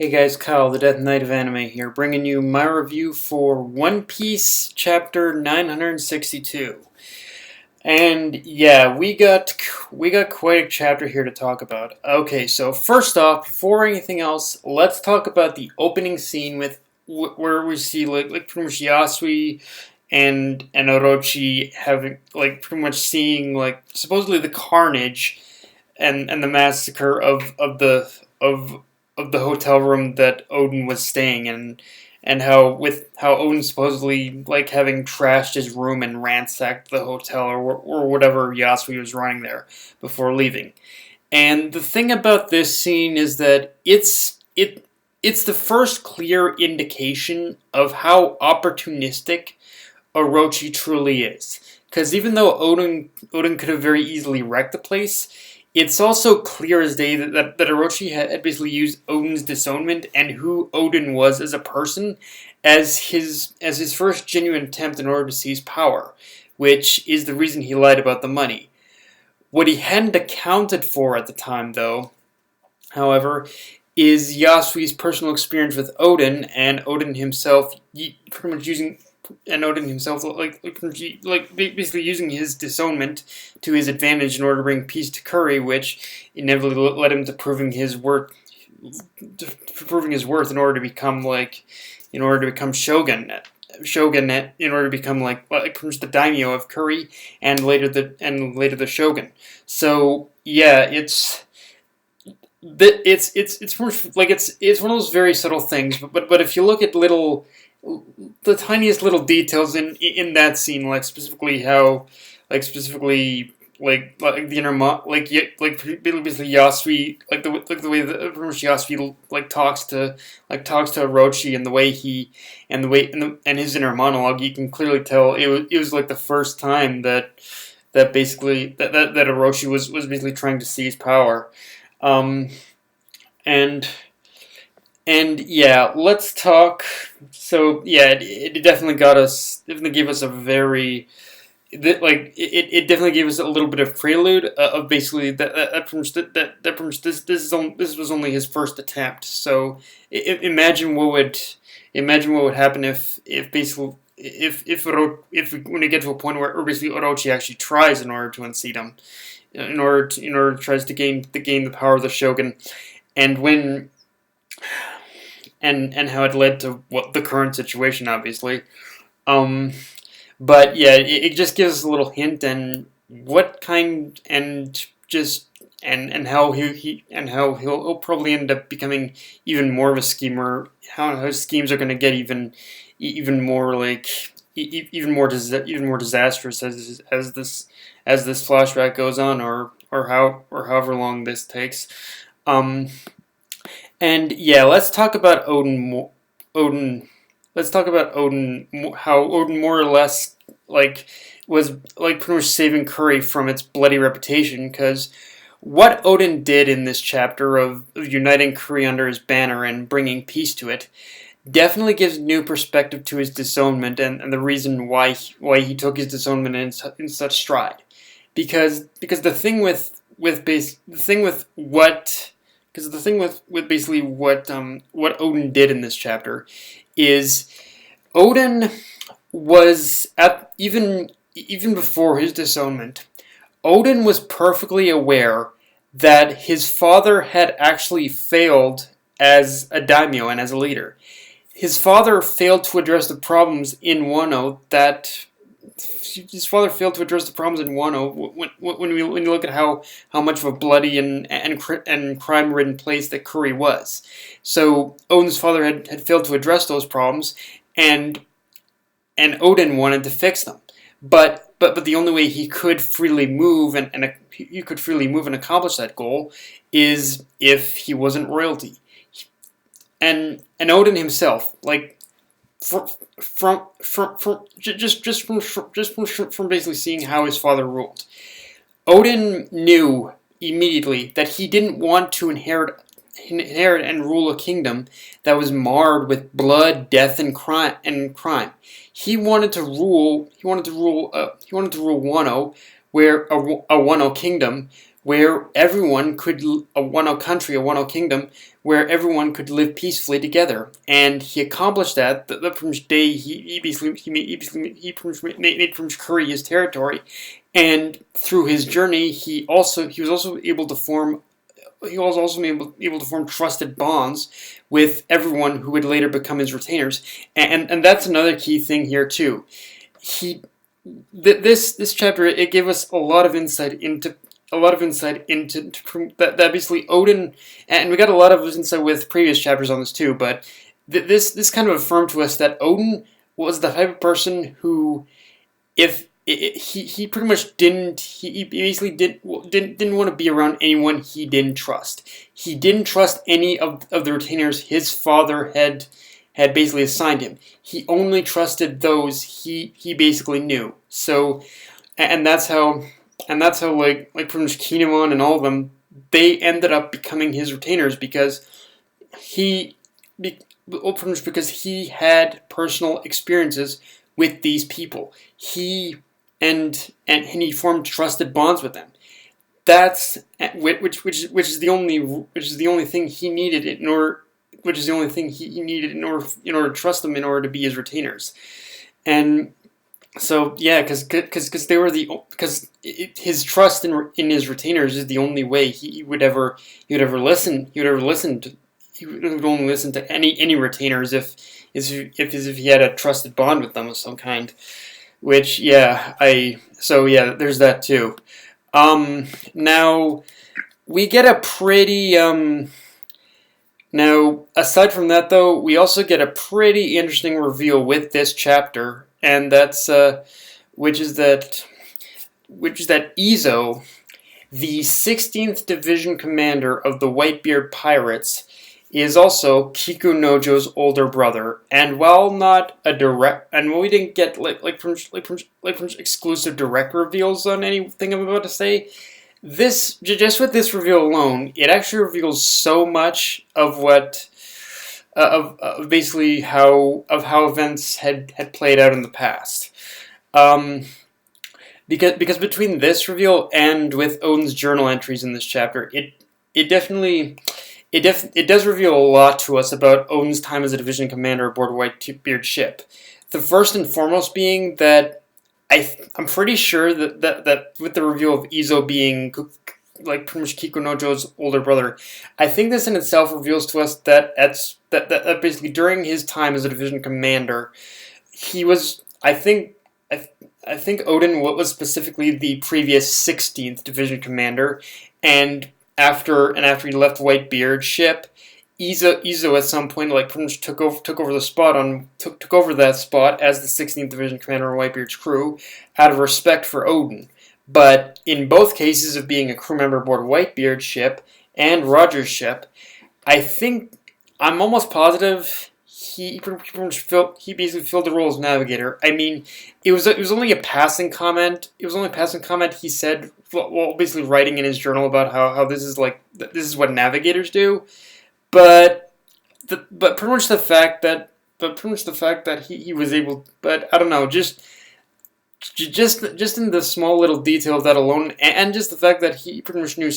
Hey guys, Kyle, the Death Knight of Anime here, bringing you my review for One Piece Chapter 962. And yeah, we got quite a chapter here to talk about. Okay, so first off, before anything else, let's talk about the opening scene with where we see like pretty much Yasui and Orochi having pretty much seeing supposedly the carnage and the massacre of the hotel room that Oden was staying in, and how Oden supposedly having trashed his room and ransacked the hotel or whatever Yasui was running there before leaving. And the thing about this scene is that it's the first clear indication of how opportunistic Orochi truly is. Because even though Oden could have very easily wrecked the place, it's also clear as day that Orochi had basically used Oden's disownment and who Oden was as a person as his first genuine attempt in order to seize power, which is the reason he lied about the money. What he hadn't accounted for at the time, though, however, is Yasui's personal experience with Oden and Oden himself pretty much using basically using his disownment to his advantage in order to bring peace to Curry, which inevitably led him to proving his worth in order to become Shogun, in order to become the daimyo of Curry and later the Shogun. So yeah, it's one of those very subtle things, but if you look at the tiniest little details in that scene, basically the inner basically Yasui, the way that Yasui talks to Orochi, and the way and his inner monologue, you can clearly tell it was the first time that Orochi was basically trying to seize power. And yeah, let's talk. So yeah, it definitely gave us a very, it definitely gave us a little bit of prelude of basically this was only his first attempt. So imagine what would happen if when we get to a point where basically Orochi actually tries in order to unseat him, in order tries to gain the power of the Shogun, and when. And how it led to the current situation, obviously. But yeah, it just gives us a little hint and how he'll probably end up becoming even more of a schemer. How his schemes are going to get even more even more disastrous as this flashback goes on, or however long this takes. And yeah, let's talk about Oden. Let's talk about Oden. How Oden more or less was pretty much saving Curry from its bloody reputation. Because what Oden did in this chapter of uniting Curry under his banner and bringing peace to it definitely gives new perspective to his disownment and the reason why he took his disownment in such stride. Because the thing with basically what Oden did in this chapter is Oden was even before his disownment, Oden was perfectly aware that his father had actually failed as a daimyo and as a leader. His father failed to address the problems in Wano when you look at how much of a bloody and crime-ridden place that Curry was. So Oden's father had failed to address those problems, and Oden wanted to fix them. But the only way he could freely move and accomplish that goal is if he wasn't royalty. And Oden himself, from basically seeing how his father ruled, Oden knew immediately that he didn't want to inherit and rule a kingdom that was marred with blood, death, and crime. He wanted to rule Wano, where a Wano kingdom where everyone could, a Wano country, a Wano kingdom, where everyone could live peacefully together. And he accomplished that. The from day he basically made from Korea his territory, and through his journey, he was also able to form. He was also able to form trusted bonds with everyone who would later become his retainers, and that's another key thing here too. He this chapter, it gave us a lot of insight into that basically Oden, and we got a lot of insight with previous chapters on this too, but this kind of affirmed to us that Oden was the type of person who, if he pretty much he basically didn't want to be around anyone he didn't trust. He didn't trust any of the retainers his father had basically assigned him. He only trusted those he basically knew. So, and that's how like pretty much Kinemon and all of them, they ended up becoming his retainers because pretty much because he had personal experiences with these people. He he formed trusted bonds with them. That's which is the only thing he needed in order. Which is the only thing he needed in order to trust them, in order to be his retainers. And so yeah, because they were his trust in his retainers is the only way he would only listen to any retainers if he had a trusted bond with them of some kind. Which there's that too. Now we get a pretty Now, aside from that, though, we also get a pretty interesting reveal with this chapter, and that's which is that Izo, the 16th Division commander of the Whitebeard Pirates, is also Kikunojo's older brother. And while not a direct, and while we didn't get from exclusive direct reveals on anything I'm about to say, this, just with this reveal alone, it actually reveals so much of what of basically how events had played out in the past. Because between this reveal and with Oden's journal entries in this chapter, it does reveal a lot to us about Oden's time as a division commander aboard Whitebeard's ship. The first and foremost being that I'm pretty sure that with the reveal of Izo being like pretty much Kikunojo's older brother, I think this in itself reveals to us that basically during his time as a division commander, he was, I think Oden was specifically the previous 16th division commander, and after he left Whitebeard's ship, Izo at some point pretty much took over that spot as the 16th Division commander of Whitebeard's crew out of respect for Oden. But in both cases of being a crew member aboard Whitebeard's ship and Roger's ship, I'm almost positive he basically filled the role as navigator. I mean, it was only a passing comment. He said, well, basically writing in his journal about how this is what navigators do. But pretty much the fact that he was able, but I don't know, just in the small little detail of that alone, and just the fact that he basically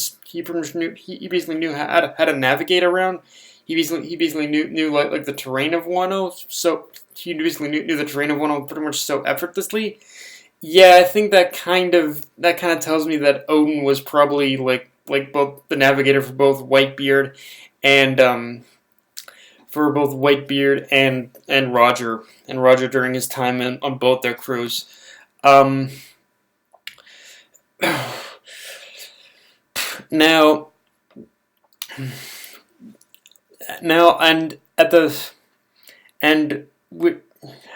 knew how to navigate around. He basically knew like the terrain of Wano, so he basically knew the terrain of Wano pretty much so effortlessly. Yeah, I think that kind of tells me that Oden was probably like both the navigator for both Whitebeard and Roger during his time on both their crews. Now, and at the and we,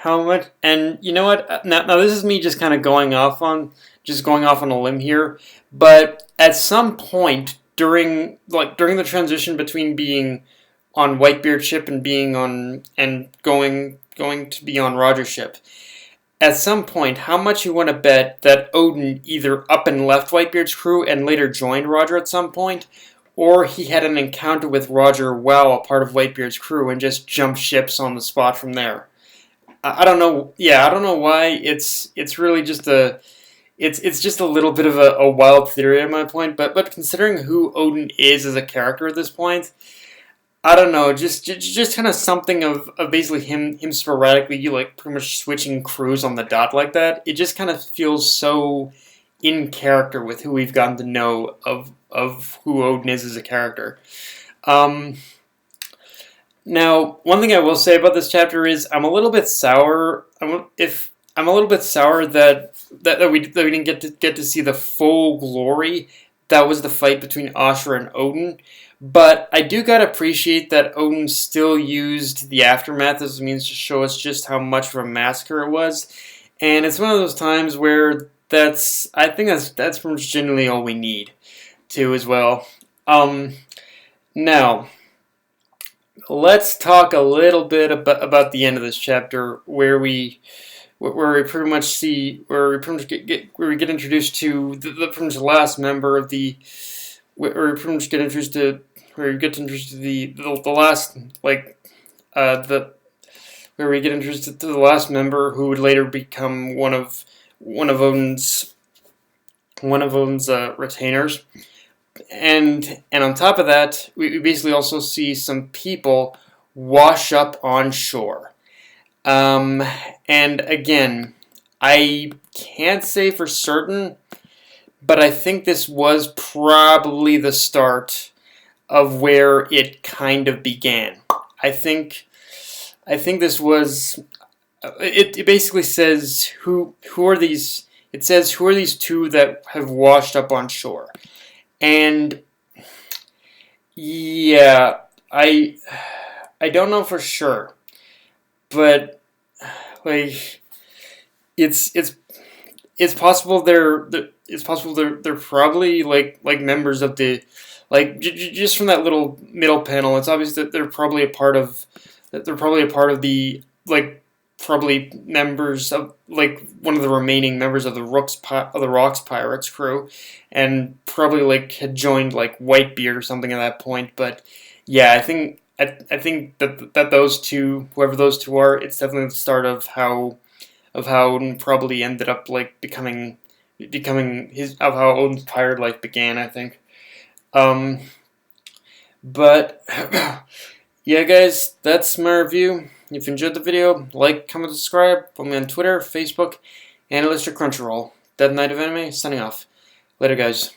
how much, and you know what? Now this is me just kind of going off on a limb here, but at some point during the transition between being on Whitebeard's ship and going to be on Roger's ship, at some point, how much you want to bet that Oden either up and left Whitebeard's crew and later joined Roger at some point, or he had an encounter with Roger while a part of Whitebeard's crew and just jumped ships on the spot from there. I don't know. Yeah, I don't know why. It's really just it's just a little bit of a wild theory at my point, but considering who Oden is as a character at this point, I don't know, just kind of something of basically him sporadically like pretty much switching crews on the dot like that. It just kind of feels so in character with who we've gotten to know of who Oden is as a character. Um, Now, one thing I will say about this chapter is I'm a little bit sour. I'm a little bit sour that we didn't get to see the full glory that was the fight between Ashura and Oden. But I do gotta appreciate that Oden still used the aftermath as a means to show us just how much of a massacre it was. And it's one of those times where I think that's pretty much generally all we need to as well. Um, Now, let's talk a little bit about the end of this chapter, where we pretty much see where we pretty much where we get introduced to the pretty much last member of the where we pretty much get introduced to where we get introduced to the last the where we get introduced to the last member who would later become one of Odin's retainers. And on top of that, we basically also see some people wash up on shore. Um, and again, I can't say for certain, but I think this was probably the start of where it kind of began. I think this was it basically says who are these it says who are these two that have washed up on shore. And yeah, I don't know for sure, but like it's it's it's possible they're probably like members of the just from that little middle panel. It's obvious that they're probably a part of the probably members of one of the remaining members of the Rocks Pirates crew, and probably had joined Whitebeard or something at that point. But yeah, I think that those two, whoever those two are, it's definitely the start of how Odin probably ended up becoming his of how Odin's pirate life began. I think. Um, but yeah, guys, that's my review. If you enjoyed the video, like, comment, subscribe. Follow me on Twitter, Facebook, and Illustrator Crunchyroll. Dead Knight of Anime, signing off. Later, guys.